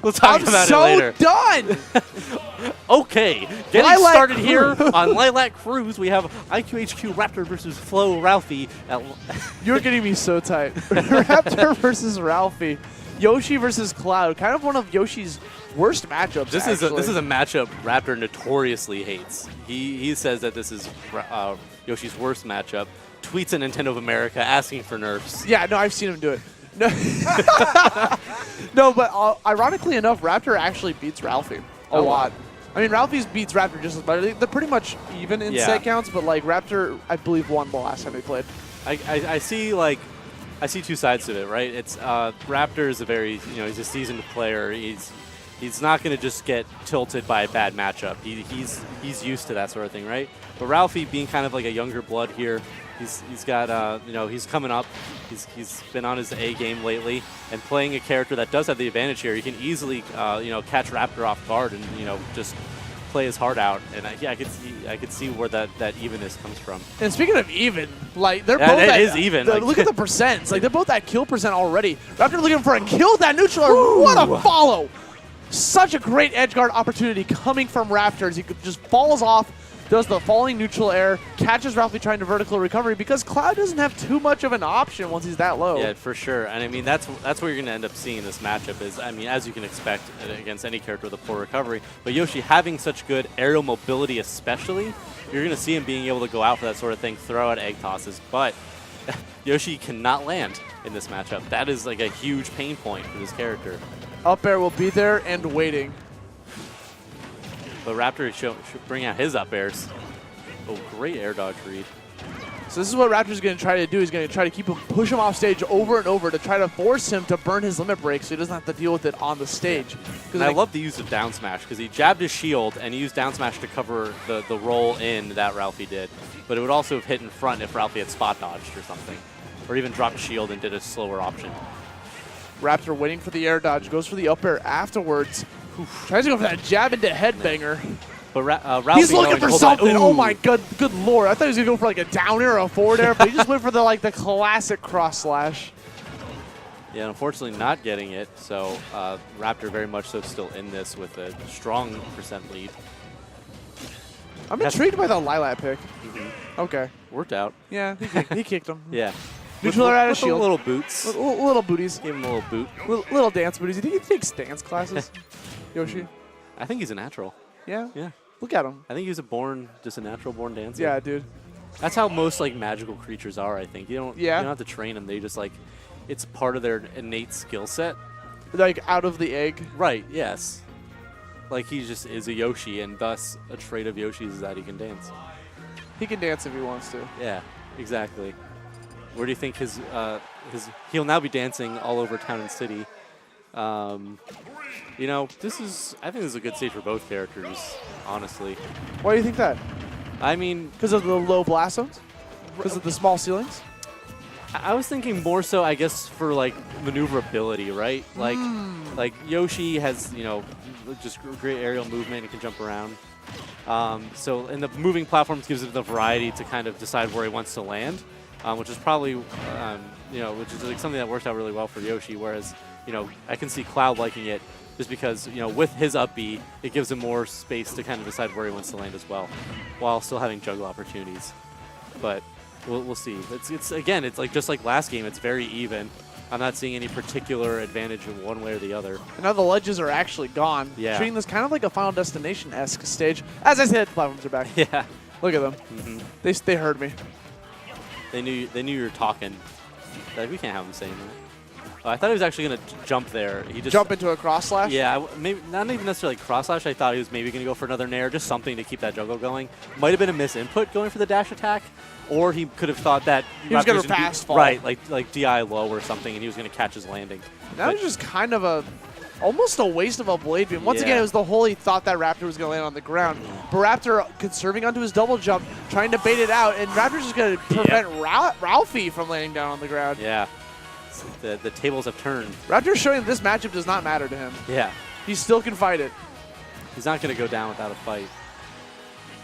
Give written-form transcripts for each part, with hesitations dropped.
We'll talk about it later. I'm so done! Okay, getting started here on Lilac Cruise, we have iQHQ Raptor versus Flow Ralphie. You're getting me so tight. Raptor versus Ralphie. Yoshi versus Cloud. Kind of one of Yoshi's worst matchups, This is a matchup Raptor notoriously hates. He says that this is Yoshi's worst matchup. Tweets at Nintendo of America asking for nerfs. Yeah, no, I've seen him do it. No, no, but ironically enough, Raptor actually beats Ralphie a lot. I mean, Ralphie beats Raptor just as much. They're pretty much even in set counts, but like Raptor, I believe, won the last time they played. I see two sides to it, right? It's Raptor is a very he's a seasoned player. He's not going to just get tilted by a bad matchup. He's used to that sort of thing, right? But Ralphie being kind of like a younger blood here. He's got he's coming up. He's been on his A game lately, and playing a character that does have the advantage here. He can easily catch Raptor off guard and just play his heart out. And I could see where that evenness comes from. And speaking of even, like they're both it is even. Look at the percents. Like they're both at kill percent already. Raptor looking for a kill with that neutral. What a follow! Such a great edge guard opportunity coming from Raptor as he just falls off. Does the falling neutral air, catches Ralphie trying to vertical recovery because Cloud doesn't have too much of an option once he's that low. Yeah, for sure. And I mean, that's what you're going to end up seeing in this matchup is, I mean, as you can expect against any character with a poor recovery. But Yoshi having such good aerial mobility especially, you're going to see him being able to go out for that sort of thing, throw out egg tosses. But Yoshi cannot land in this matchup. That is like a huge pain point for this character. Up air will be there and waiting. But Raptor should bring out his up airs. Oh, great air dodge read. So this is what Raptor's going to try to do. He's going to try to push him off stage over and over to try to force him to burn his limit break so he doesn't have to deal with it on the stage. And I love the use of down smash because he jabbed his shield and he used down smash to cover the roll in that Ralphie did. But it would also have hit in front if Ralphie had spot dodged or something. Or even dropped shield and did a slower option. Raptor waiting for the air dodge, goes for the up air afterwards. Tries to go for that jab into headbanger. But Ralphie he's looking for something. Oh my good lord! I thought he was gonna go for like a down air or a forward air, but he just went for the classic cross slash. Yeah, unfortunately not getting it. So Raptor very much so still in this with a strong percent lead. I'm intrigued by the Lilac pick. Okay, worked out. Yeah, he kicked him. Yeah. Neutral air out of shield. Little boots. Little booties. Gave him a little boot. Little dance booties. You think he takes dance classes, Yoshi? I think he's a natural. Yeah? Yeah. Look at him. I think he's just a natural born dancer. Yeah, dude. That's how most magical creatures are, I think. You don't have to train them. They just it's part of their innate skill set. Like out of the egg. Right, yes. Like he just is a Yoshi, and thus a trait of Yoshi's is that he can dance. He can dance if he wants to. Yeah, exactly. Where do you think he'll now be dancing all over town and city? I think this is a good stage for both characters, honestly. Why do you think that? I mean, because of the low blast zones? Because of the small ceilings? I was thinking more so, I guess, for maneuverability, right? Like Yoshi has, just great aerial movement and can jump around. So in the moving platforms gives it the variety to kind of decide where he wants to land. Which is probably, which is something that works out really well for Yoshi. Whereas, I can see Cloud liking it just because, with his up B, it gives him more space to kind of decide where he wants to land as well, while still having juggle opportunities. But we'll see. It's again, it's just like last game. It's very even. I'm not seeing any particular advantage in one way or the other. And now the ledges are actually gone. Yeah. Treating this kind of like a Final Destination-esque stage. As I said, the platforms are back. Yeah. Look at them. They heard me. They knew you were talking. We can't have him saying that. I thought he was actually going to jump there. He just jump into a cross slash? Yeah, maybe not even necessarily cross slash. I thought he was maybe going to go for another nair, just something to keep that juggle going. Might have been a misinput going for the dash attack, or he could have thought that he was going to fast fall. Right, like DI low or something, and he was going to catch his landing. That was just kind of almost a waste of a blade beam. Once again, it was the hole he thought that Raptor was going to land on the ground. But Raptor conserving onto his double jump, trying to bait it out, and Raptor's just going to prevent Ralphie from landing down on the ground. Yeah. The tables have turned. Raptor's showing this matchup does not matter to him. Yeah. He still can fight it. He's not going to go down without a fight.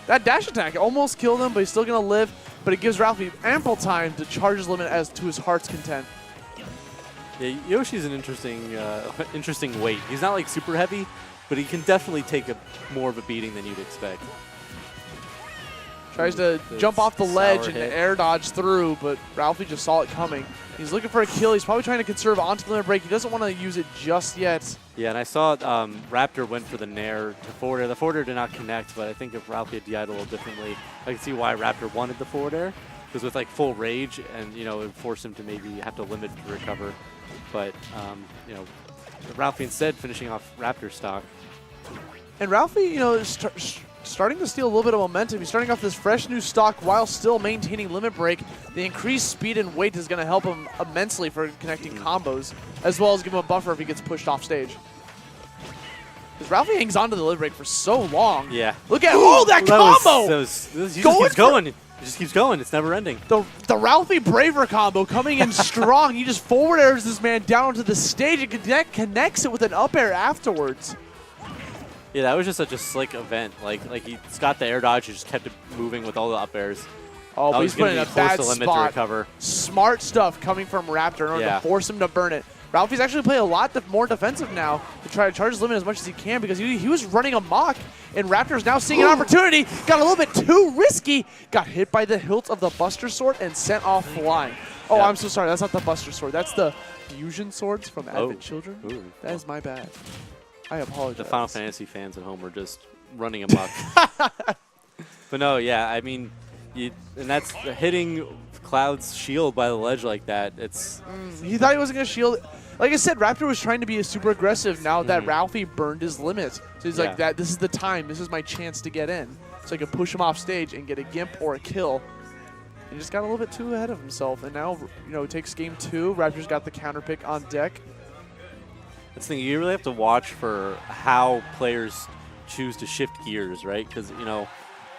That dash attack almost killed him, but he's still going to live. But it gives Ralphie ample time to charge his limit as to his heart's content. Yeah, Yoshi's an interesting, interesting weight. He's not like super heavy, but he can definitely take more of a beating than you'd expect. Tries to jump off the ledge and air dodge through, but Ralphie just saw it coming. He's looking for a kill. He's probably trying to conserve onto limit break. He doesn't want to use it just yet. Yeah, and I saw Raptor went for the nair to forward air. The forward air did not connect, but I think if Ralphie had DI'd a little differently, I can see why Raptor wanted the forward air. Because with like full rage, and it would force him to maybe have to limit to recover. But Ralphie instead finishing off Raptor stock. And Ralphie, starting to steal a little bit of momentum. He's starting off this fresh new stock while still maintaining limit break. The increased speed and weight is going to help him immensely for connecting combos, as well as give him a buffer if he gets pushed off stage. Because Ralphie hangs on to the limit break for so long. Yeah. Look at that combo! He just keeps going. It just keeps going. It's never ending. The Ralphie Braver combo coming in strong. He just forward airs this man down onto the stage and connects it with an up air afterwards. Yeah, that was just such a slick event. Like he's got the air dodge, he just kept it moving with all the up airs. Oh, but he's put in a bad limit spot. To recover. Smart stuff coming from Raptor in order to force him to burn it. Ralphie's actually playing a lot more defensive now to try to charge his limit as much as he can because he was running amok, and Raptor's now seeing an opportunity. Got a little bit too risky. Got hit by the hilt of the Buster Sword and sent off flying. Oh, yep. I'm so sorry. That's not the Buster Sword. That's the Fusion Swords from Advent Children. Ooh. That is my bad. I apologize. The Final Fantasy fans at home are just running amok. But no, yeah, I mean, and that's hitting Cloud's shield by the ledge like that. It's he thought he wasn't going to shield it. Like I said, Raptor was trying to be super aggressive now that Ralphie burned his limit. So he's like, this is the time. This is my chance to get in. So I can push him off stage and get a gimp or a kill. He just got a little bit too ahead of himself. And now, it takes game 2. Raptor's got the counter pick on deck. That's the thing. You really have to watch for how players choose to shift gears, right? Because,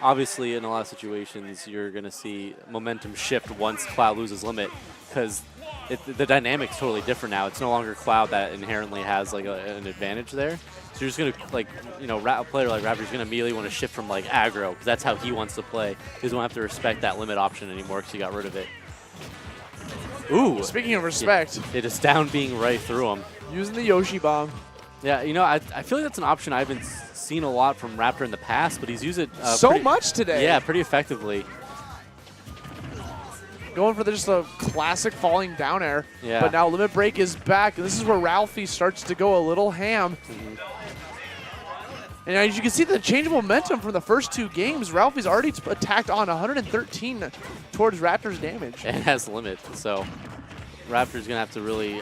obviously in a lot of situations, you're going to see momentum shift once Cloud loses limit because the dynamic's totally different now. It's no longer Cloud that inherently has like an advantage there. So you're just going to, a player like Raptor's going to immediately want to shift from like aggro because that's how he wants to play. He doesn't have to respect that limit option anymore because he got rid of it. Ooh. Speaking of respect. It is down being right through him. Using the Yoshi bomb. Yeah, I feel like that's an option I haven't seen a lot from Raptor in the past, but he's used it so much today. Yeah, pretty effectively. Going for just a classic falling down air. Yeah. But now limit break is back. This is where Ralphie starts to go a little ham. And as you can see the change of momentum from the first 2 games, Ralphie's already attacked on 113 towards Raptor's damage. And has limit, so Raptor's going to have to really...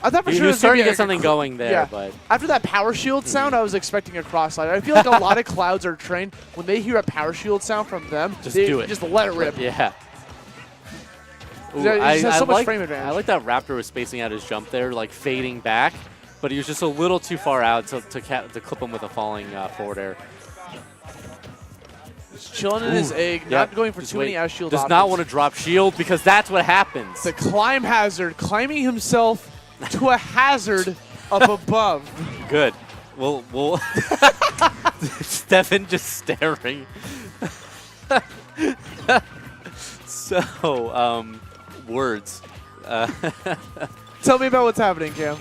I thought for sure he was starting to get something going there, but... After that power shield sound, I was expecting a cross slide. I feel like a lot of Clouds are trained, when they hear a power shield sound from them, they do it. Just let it rip. Yeah. Ooh, it has so much frame advantage. I like that Raptor was spacing out his jump there, like fading back, but he was just a little too far out to clip him with a falling forward air. Just chilling in his egg, not going for too many out shield options. Does not want to drop shield because that's what happens. The climb hazard, climbing himself to a hazard up above. Good. We'll Stefan just staring. So, words. Tell me about what's happening, Cam.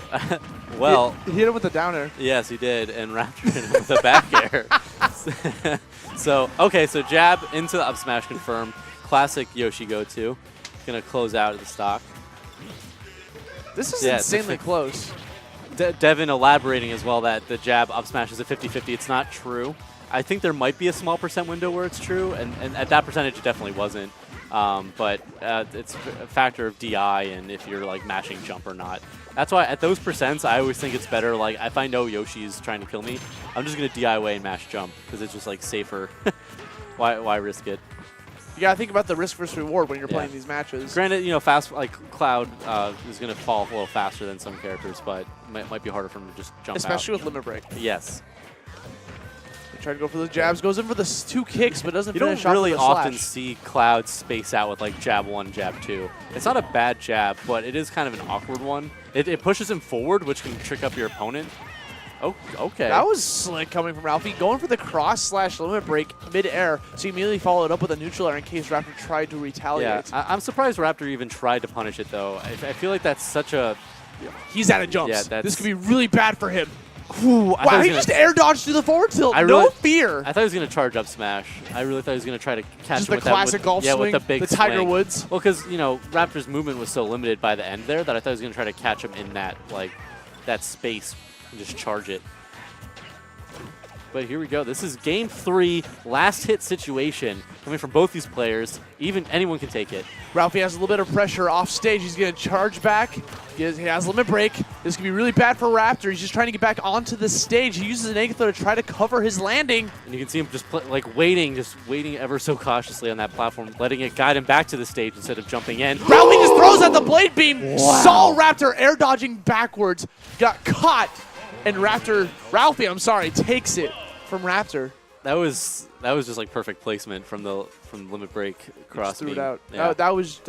Well, he hit him with the down air. Yes, he did, and Raptor hit him with the back air. So jab into the up smash confirmed. Classic Yoshi go-to. Gonna close out of the stock. This is insanely close. Devin elaborating as well that the jab up smash is a 50-50. It's not true. I think there might be a small % window where it's true, and at that percentage it definitely wasn't. But it's a factor of DI and if you're like mashing jump or not. That's why at those percents, I always think it's better. Like if I know Yoshi's trying to kill me, I'm just gonna DI away and mash jump because it's just like safer. Why risk it? You gotta think about the risk versus reward when you're playing these matches. Granted, fast like Cloud is gonna fall a little faster than some characters, but it might be harder for him to just jump Especially out. with limit break. Yes. Try to go for the jabs, goes in for the 2 kicks, but doesn't finish off with a slash. You don't really often see Cloud space out with like jab 1, jab 2. It's not a bad jab, but it is kind of an awkward one. It pushes him forward, which can trick up your opponent. Oh, okay. That was slick coming from Ralphie. Going for the cross/limit break mid-air. So he immediately followed up with a neutral air in case Raptor tried to retaliate. Yeah, I'm surprised Raptor even tried to punish it, though. I feel like that's such a... He's out of jumps. Yeah, this could be really bad for him. Ooh, Wow, he just air dodged through the forward tilt. No fear. I thought he was going to charge up smash. I really thought he was going to try to catch him with the classic golf swing, with the big the Tiger swing. Woods. Well, because, you know, Raptor's movement was so limited by the end there that I thought he was going to try to catch him in that, like, that space and just charge it. But here we go. This is game 3, last hit situation coming from both these players. Even anyone can take it. Ralphie has a little bit of pressure off stage. He's going to charge back. He has limit break. This could be really bad for Raptor. He's just trying to get back onto the stage. He uses an egg throw to try to cover his landing. And you can see him just waiting ever so cautiously on that platform, letting it guide him back to the stage instead of jumping in. Ralphie just throws out the blade beam. Wow. Saw Raptor air dodging backwards. Got caught. And Ralphie takes it from Raptor. That was just like perfect placement from the limit break cross. Threw it out. Yeah. That was